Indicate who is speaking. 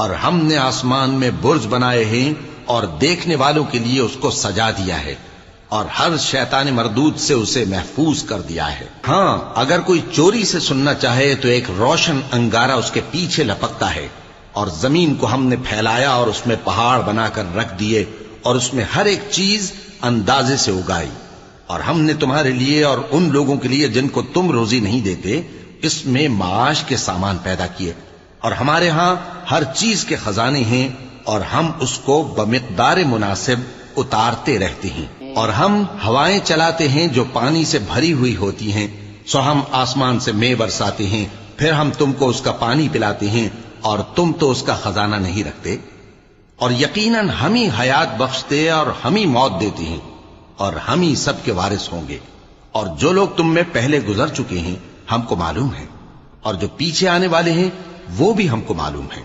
Speaker 1: اور ہم نے آسمان میں برج بنائے ہیں اور دیکھنے والوں کے لیے اس کو سجا دیا ہے، اور ہر شیطان مردود سے اسے محفوظ کر دیا ہے۔ ہاں، اگر کوئی چوری سے سننا چاہے تو ایک روشن انگارہ اس کے پیچھے لپکتا ہے، اور زمین کو ہم نے پھیلایا اور اس میں پہاڑ بنا کر رکھ دیے، اور اس میں ہر ایک چیز اندازے سے اگائی، اور ہم نے تمہارے لیے اور ان لوگوں کے لیے جن کو تم روزی نہیں دیتے اس میں معاش کے سامان پیدا کیے، اور ہمارے ہاں ہر چیز کے خزانے ہیں، اور ہم اس کو بمقدار مناسب اتارتے رہتے ہیں، اور ہم ہوائیں چلاتے ہیں جو پانی سے بھری ہوئی ہوتی ہیں، سو ہم آسمان سے مے برساتے ہیں، پھر ہم تم کو اس کا پانی پلاتے ہیں، اور تم تو اس کا خزانہ نہیں رکھتے۔ اور یقیناً ہم ہی حیات بخشتے اور ہم ہی موت دیتے ہیں، اور ہم ہی سب کے وارث ہوں گے، اور جو لوگ تم میں پہلے گزر چکے ہیں ہم کو معلوم ہے، اور جو پیچھے آنے والے ہیں وہ بھی ہم کو معلوم ہے۔